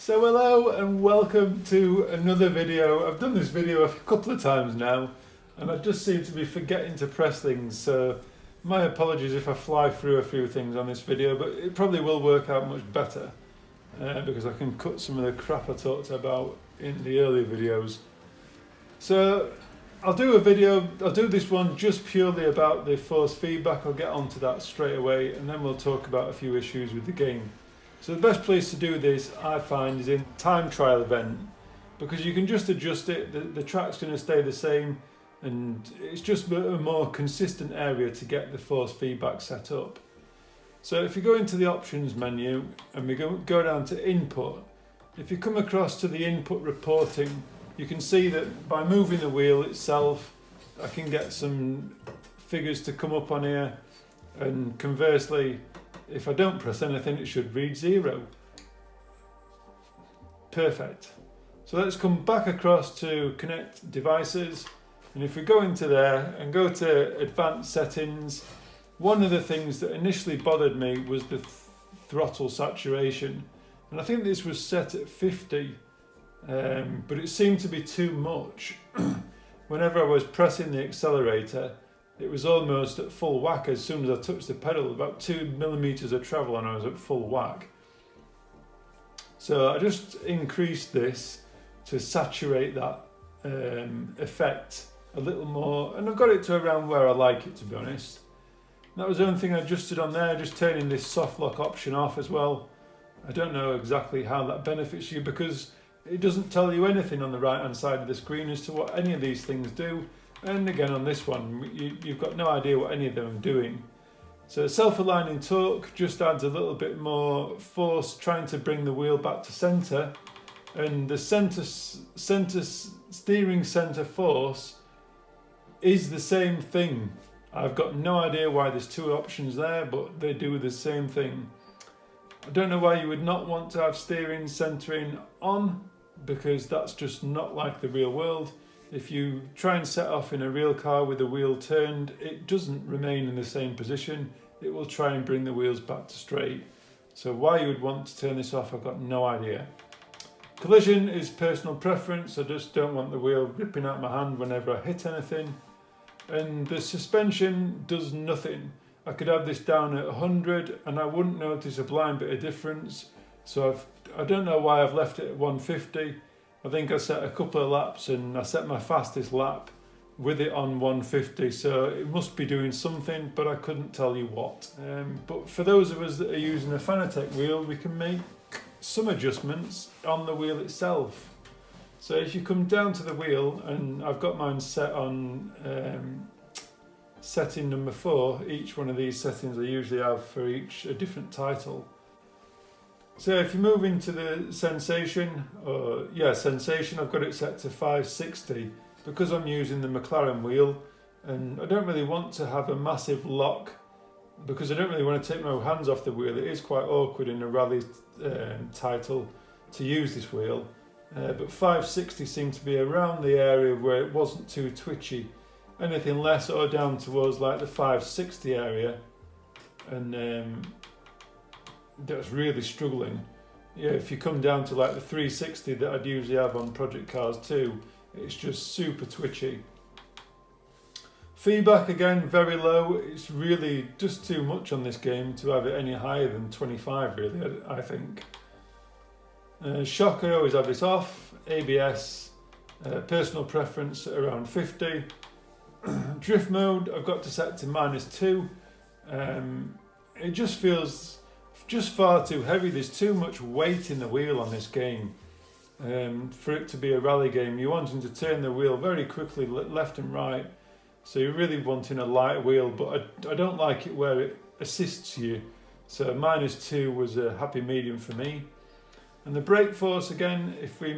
So hello and welcome to another video. I've done this video a couple of times now and I just seem to be forgetting to press things, so my apologies if I fly through a few things on this video, but it probably will work out much better because I can cut some of the crap I talked about in the earlier videos. So I'll do this one just purely about the force feedback. I'll get onto that straight away and then we'll talk about a few issues with the game. So the best place to do this, I find, is in time trial event, because you can just adjust it, the track's going to stay the same, and it's just a more consistent area to get the force feedback set up. So if you go into the options menu and we go down to input, if you come across to the input reporting, you can see that by moving the wheel itself, I can get some figures to come up on here, and conversely, if I don't press anything, it should read 0. Perfect. So let's come back across to connect devices, and if we go into there and go to advanced settings, one of the things that initially bothered me was the throttle saturation, and I think this was set at 50, but it seemed to be too much. Whenever I was pressing the accelerator, it was almost at full whack as soon as I touched the pedal, about 2 millimeters of travel and I was at full whack. So I just increased this to saturate that effect a little more, and I've got it to around where I like it, to be honest. And that was the only thing I adjusted on there, just turning this soft lock option off as well. I don't know exactly how that benefits you because it doesn't tell you anything on the right hand side of the screen as to what any of these things do. And again on this one, you've got no idea what any of them are doing. So self-aligning torque just adds a little bit more force, trying to bring the wheel back to centre. And the steering centre force is the same thing. I've got no idea why there's two options there, but they do the same thing. I don't know why you would not want to have steering centering on, because that's just not like the real world. If you try and set off in a real car with the wheel turned, it doesn't remain in the same position. It will try and bring the wheels back to straight. So why you would want to turn this off, I've got no idea. Collision is personal preference. I just don't want the wheel ripping out my hand whenever I hit anything. And the suspension does nothing. I could have this down at 100 and I wouldn't notice a blind bit of difference. So I don't know why I've left it at 150. I think I set a couple of laps and I set my fastest lap with it on 150, so it must be doing something, but I couldn't tell you what. But for those of us that are using a Fanatec wheel, we can make some adjustments on the wheel itself. So if you come down to the wheel, and I've got mine set on setting number 4, each one of these settings I usually have for a different title. So if you move into the sensation, I've got it set to 560 because I'm using the McLaren wheel, and I don't really want to have a massive lock because I don't really want to take my hands off the wheel. It is quite awkward in a rally title to use this wheel, but 560 seemed to be around the area where it wasn't too twitchy. Anything less or down towards like the 560 area, and that's really struggling. Yeah, if you come down to like the 360 that I'd usually have on project cars too, it's just super twitchy. Feedback again, very low. It's really just too much on this game to have it any higher than 25 really, I think. Shock, I always have this off. ABS, personal preference around 50. Drift mode, I've got to set to -2. It just feels just far too heavy. There's too much weight in the wheel on this game for it to be a rally game. You're wanting to turn the wheel very quickly left and right, so you're really wanting a light wheel, but I don't like it where it assists you, so -2 was a happy medium for me. And the brake force again, if we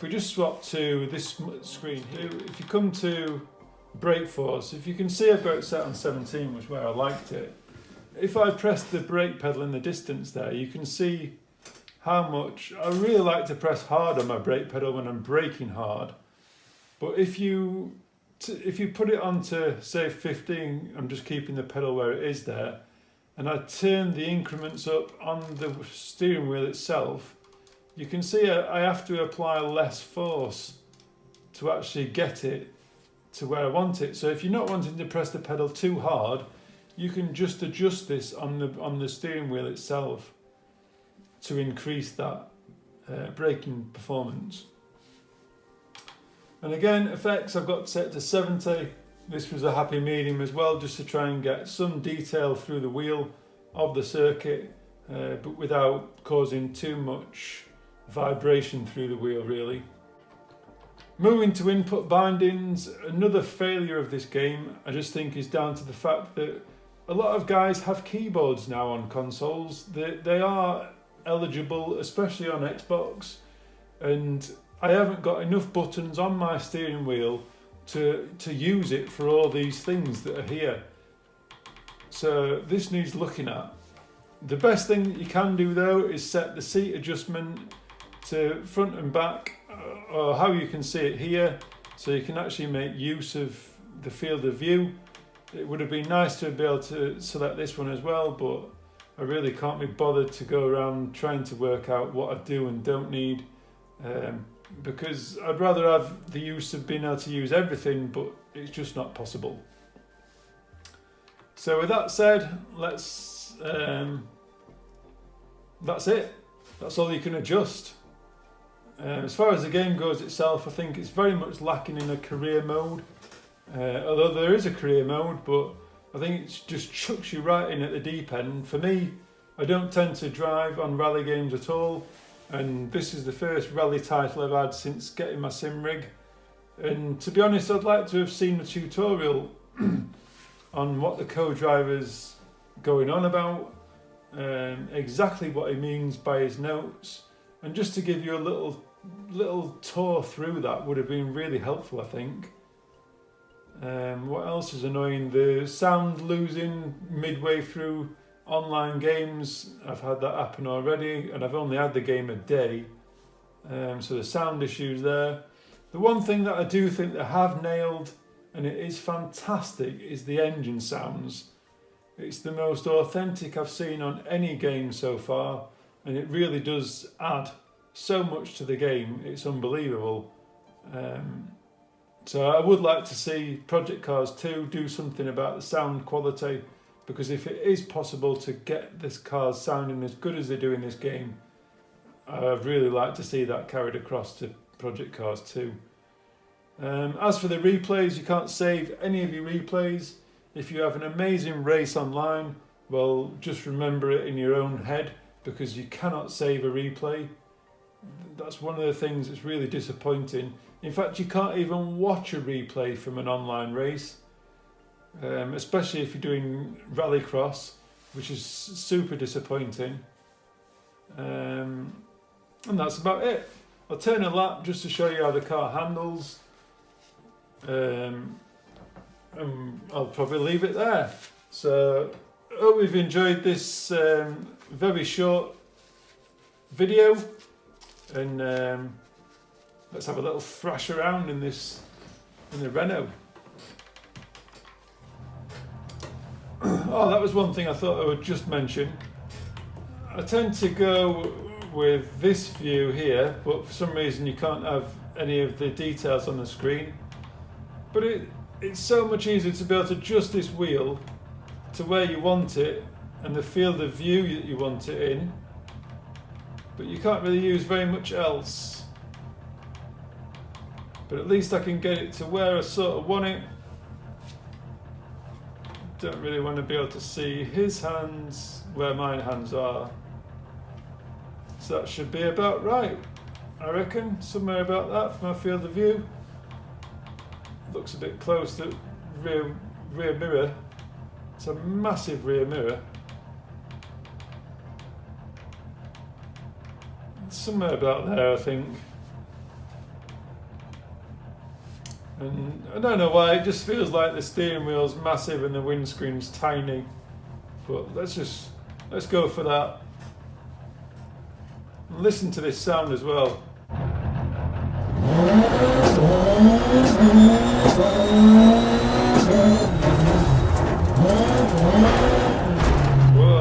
just swap to this screen here, if you come to brake force, if you can see I've got it set on 17, was where I liked it. If I press the brake pedal in the distance there, you can see how much I really like to press hard on my brake pedal when I'm braking hard. But if you put it onto say 15, I'm just keeping the pedal where it is there, and I turn the increments up on the steering wheel itself, you can see I have to apply less force to actually get it to where I want it. So if you're not wanting to press the pedal too hard, you can just adjust this on the steering wheel itself to increase that braking performance. And again, effects I've got set to 70. This was a happy medium as well, just to try and get some detail through the wheel of the circuit, but without causing too much vibration through the wheel really. Moving to input bindings, another failure of this game I just think is down to the fact that a lot of guys have keyboards now on consoles. They are eligible, especially on Xbox, and I haven't got enough buttons on my steering wheel to use it for all these things that are here. So this needs looking at. The best thing that you can do though is set the seat adjustment to front and back, or how you can see it here, so you can actually make use of the field of view. It would have been nice to be able to select this one as well, but I really can't be bothered to go around trying to work out what I do and don't need, because I'd rather have the use of being able to use everything, but it's just not possible. So with that said, that's it. That's all you can adjust. As far as the game goes itself, I think it's very much lacking in a career mode. Although there is a career mode, but I think it just chucks you right in at the deep end. For me, I don't tend to drive on rally games at all, and this is the first rally title I've had since getting my sim rig. And to be honest, I'd like to have seen a tutorial on what the co-driver's going on about, exactly what he means by his notes, and just to give you a little tour through that would have been really helpful, I think. What else is annoying? The sound losing midway through online games. I've had that happen already, and I've only had the game a day, so the sound issues there. The one thing that I do think they have nailed, and it is fantastic, is the engine sounds. It's the most authentic I've seen on any game so far, and it really does add so much to the game. It's unbelievable. So I would like to see Project Cars 2 do something about the sound quality, because if it is possible to get this cars sounding as good as they do in this game, I'd really like to see that carried across to Project Cars 2. As for the replays, you can't save any of your replays. If you have an amazing race online, well, just remember it in your own head, because you cannot save a replay. That's one of the things that's really disappointing. In fact, you can't even watch a replay from an online race, especially if you're doing rallycross, which is super disappointing. And that's about it. I'll turn a lap just to show you how the car handles. And I'll probably leave it there. So I hope you've enjoyed this very short video, and let's have a little thrash around in the Renault. Oh, that was one thing I thought I would just mention. I tend to go with this view here, but for some reason you can't have any of the details on the screen. But it's so much easier to be able to adjust this wheel to where you want it and the field of view that you want it in, but you can't really use very much else. But at least I can get it to where I sort of want it. Don't really want to be able to see his hands where my hands are. So that should be about right, I reckon, somewhere about that for my field of view. Looks a bit close to rear mirror. It's a massive rear mirror. Somewhere about there, I think. And I don't know why, it just feels like the steering wheel's massive and the windscreen's tiny. But let's go for that. And listen to this sound as well. Whoa.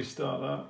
restart that.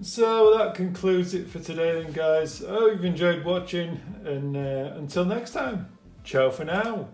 So that concludes it for today then, guys. I hope you've enjoyed watching, and until next time, ciao for now.